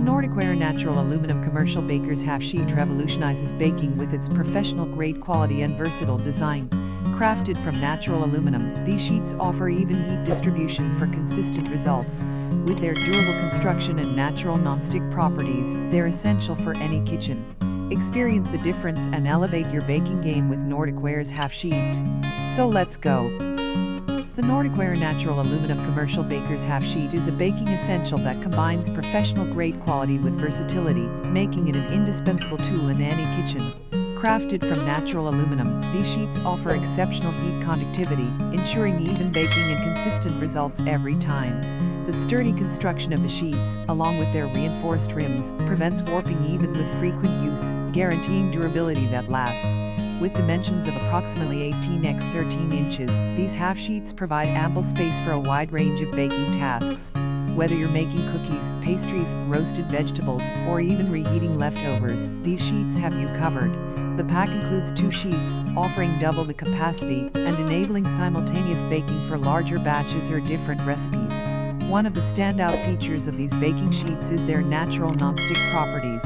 Nordicware Natural Aluminum Commercial Baker's Half Sheet revolutionizes baking with its professional-grade quality and versatile design. Crafted from natural aluminum, these sheets offer even heat distribution for consistent results. With their durable construction and natural non-stick properties, they're essential for any kitchen. Experience the difference and elevate your baking game with Nordicware's Half Sheet. So let's go! The Nordicware Natural Aluminum Commercial Baker's Half Sheet is a baking essential that combines professional-grade quality with versatility, making it an indispensable tool in any kitchen. Crafted from natural aluminum, these sheets offer exceptional heat conductivity, ensuring even baking and consistent results every time. The sturdy construction of the sheets, along with their reinforced rims, prevents warping even with frequent use, guaranteeing durability that lasts. With dimensions of approximately 18 x 13 inches, these half sheets provide ample space for a wide range of baking tasks. Whether you're making cookies, pastries, roasted vegetables, or even reheating leftovers, these sheets have you covered. The pack includes 2 sheets, offering double the capacity and enabling simultaneous baking for larger batches or different recipes. One of the standout features of these baking sheets is their natural non-stick properties.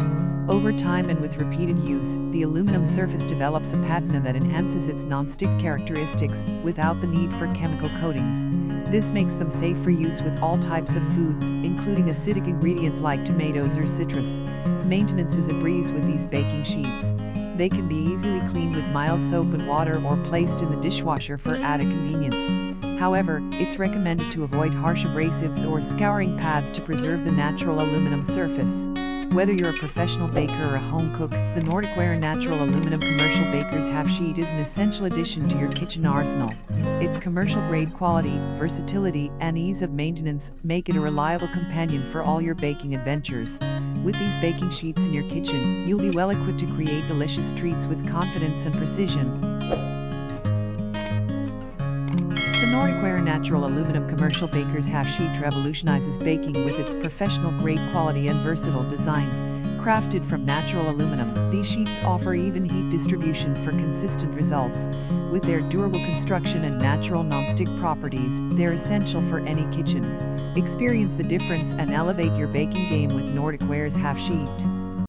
Over time and with repeated use, the aluminum surface develops a patina that enhances its non-stick characteristics without the need for chemical coatings. This makes them safe for use with all types of foods, including acidic ingredients like tomatoes or citrus. Maintenance is a breeze with these baking sheets. They can be easily cleaned with mild soap and water or placed in the dishwasher for added convenience. However, it's recommended to avoid harsh abrasives or scouring pads to preserve the natural aluminum surface. Whether you're a professional baker or a home cook, the Nordicware Natural Aluminum Commercial Baker's Half Sheet is an essential addition to your kitchen arsenal. Its commercial-grade quality, versatility, and ease of maintenance make it a reliable companion for all your baking adventures. With these baking sheets in your kitchen, you'll be well equipped to create delicious treats with confidence and precision. The Nordicware Natural Aluminum Commercial Baker's Half Sheet revolutionizes baking with its professional-grade quality and versatile design. Crafted from natural aluminum, these sheets offer even heat distribution for consistent results. With their durable construction and natural non-stick properties, they're essential for any kitchen. Experience the difference and elevate your baking game with Nordicware's Half Sheet.